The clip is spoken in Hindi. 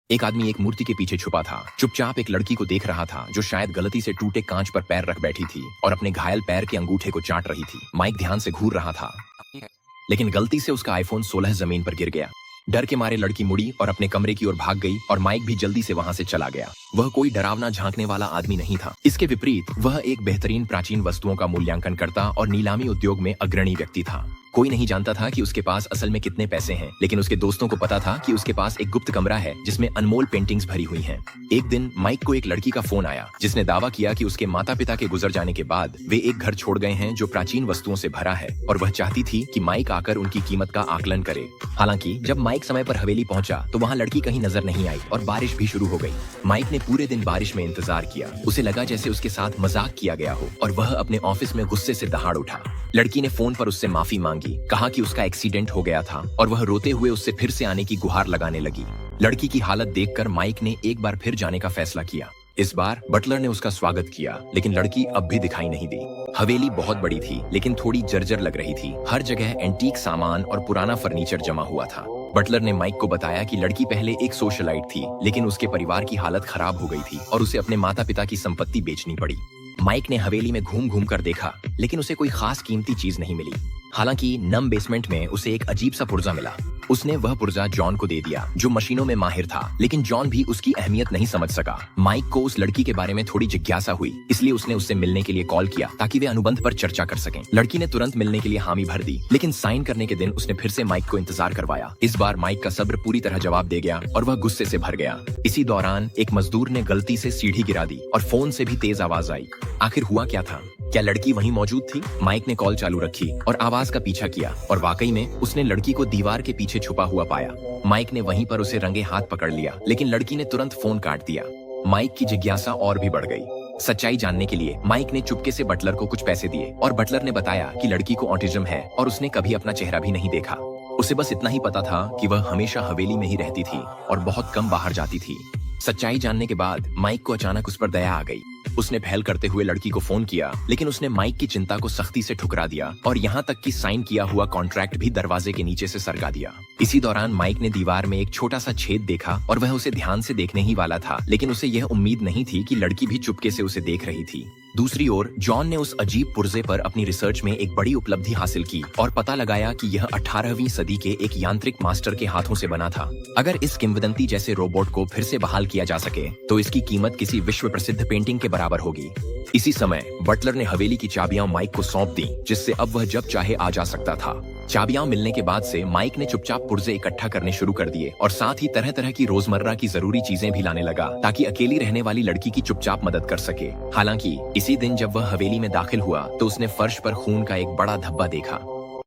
एक आदमी एक मूर्ति के पीछे छुपा था, चुपचाप एक लड़की को देख रहा था जो शायद गलती से टूटे कांच पर पैर रख बैठी थी और अपने घायल पैर के अंगूठे को चाट रही थी। माइक ध्यान से घूर रहा था, लेकिन गलती से उसका आईफोन 16 जमीन पर गिर गया। डर के मारे लड़की मुड़ी और अपने कमरे की ओर भाग गई और माइक भी जल्दी से वहां से चला गया। वह कोई डरावना झांकने वाला आदमी नहीं था। इसके विपरीत वह एक बेहतरीन प्राचीन वस्तुओं का मूल्यांकन करता और नीलामी उद्योग में अग्रणी व्यक्ति था। कोई नहीं जानता था कि उसके पास असल में कितने पैसे हैं, लेकिन उसके दोस्तों को पता था कि उसके पास एक गुप्त कमरा है जिसमें अनमोल पेंटिंग्स भरी हुई हैं। एक दिन माइक को एक लड़की का फोन आया जिसने दावा किया कि उसके माता पिता के गुजर जाने के बाद वे एक घर छोड़ गए हैं जो प्राचीन वस्तुओं से भरा है और वह चाहती थी कि माइक आकर उनकी कीमत का आकलन करे। हालांकि जब माइक समय पर हवेली पहुंचा तो वहां लड़की कहीं नजर नहीं आई और बारिश भी शुरू हो गई। माइक ने पूरे दिन बारिश में इंतजार किया। उसे लगा जैसे उसके साथ मजाक किया गया हो और वह अपने ऑफिस में गुस्से से दहाड़ उठा। लड़की ने फोन पर उससे माफी मांगी, कहा कि उसका एक्सीडेंट हो गया था और वह रोते हुए उससे फिर से आने की गुहार लगाने लगी। लड़की की हालत देखकर माइक ने एक बार फिर जाने का फैसला किया। इस बार बटलर ने उसका स्वागत किया, लेकिन लड़की अब भी दिखाई नहीं दी। हवेली बहुत बड़ी थी, लेकिन थोड़ी जर्जर लग रही थी। हर जगह एंटीक सामान और पुराना फर्नीचर जमा हुआ था। बटलर ने माइक को बताया कि लड़की पहले एक सोशलाइट थी, लेकिन उसके परिवार की हालत खराब हो गई थी और उसे अपने माता पिता की संपत्ति बेचनी पड़ी। माइक ने हवेली में घूम घूम कर देखा, लेकिन उसे कोई खास कीमती चीज नहीं मिली। हालांकि नम बेसमेंट में उसे एक अजीब सा पुर्जा मिला। उसने वह पुर्जा जॉन को दे दिया जो मशीनों में माहिर था, लेकिन जॉन भी उसकी अहमियत नहीं समझ सका। माइक को उस लड़की के बारे में थोड़ी जिज्ञासा हुई, इसलिए उसने उससे मिलने के लिए कॉल किया ताकि वे अनुबंध पर चर्चा कर सकें। लड़की ने तुरंत मिलने के लिए हामी भर दी, लेकिन साइन करने के दिन उसने फिर से माइक को इंतजार करवाया। इस बार माइक का सब्र पूरी तरह जवाब दे गया और वह गुस्से से भर गया। इसी दौरान एक मजदूर ने गलती से सीढ़ी गिरा दी और फोन से भी तेज आवाज आई। आखिर हुआ क्या था? क्या लड़की वहीं मौजूद थी? माइक ने कॉल चालू रखी और आवाज का पीछा किया और वाकई में उसने लड़की को दीवार के पीछे छुपा हुआ पाया। माइक ने वहीं पर उसे रंगे हाथ पकड़ लिया, लेकिन लड़की ने तुरंत फोन काट दिया। माइक की जिज्ञासा और भी बढ़ गई। सच्चाई जानने के लिए माइक ने चुपके से बटलर को कुछ पैसे दिए और बटलर ने बताया कि लड़की को ऑटिज्म है और उसने कभी अपना चेहरा भी नहीं देखा। उसे बस इतना ही पता था कि वह हमेशा हवेली में ही रहती थी और बहुत कम बाहर जाती थी। सच्चाई जानने के बाद माइक को अचानक उस पर दया आ गई। उसने पहल करते हुए लड़की को फोन किया, लेकिन उसने माइक की चिंता को सख्ती से ठुकरा दिया और यहाँ तक कि साइन किया हुआ कॉन्ट्रैक्ट भी दरवाजे के नीचे से सरका दिया। इसी दौरान माइक ने दीवार में एक छोटा सा छेद देखा और वह उसे ध्यान से देखने ही वाला था, लेकिन उसे यह उम्मीद नहीं थी कि लड़की भी चुपके से उसे देख रही थी। दूसरी ओर जॉन ने उस अजीब पुर्जे पर अपनी रिसर्च में एक बड़ी उपलब्धि हासिल की और पता लगाया कि यह 18वीं सदी के एक यांत्रिक मास्टर के हाथों से बना था। अगर इस किंवदंती जैसे रोबोट को फिर से बहाल किया जा सके तो इसकी कीमत किसी विश्व प्रसिद्ध पेंटिंग के बराबर होगी। इसी समय बटलर ने हवेली की चाबियां माइक को सौंप दी, जिससे अब वह जब चाहे आ जा सकता था। चाबियां मिलने के बाद से माइक ने चुपचाप पुर्जे इकट्ठा करने शुरू कर दिए और साथ ही तरह तरह की रोजमर्रा की जरूरी चीजें भी लाने लगा ताकि अकेली रहने वाली लड़की की चुपचाप मदद कर सके। हालांकि इसी दिन जब वह हवेली में दाखिल हुआ तो उसने फर्श पर खून का एक बड़ा धब्बा देखा।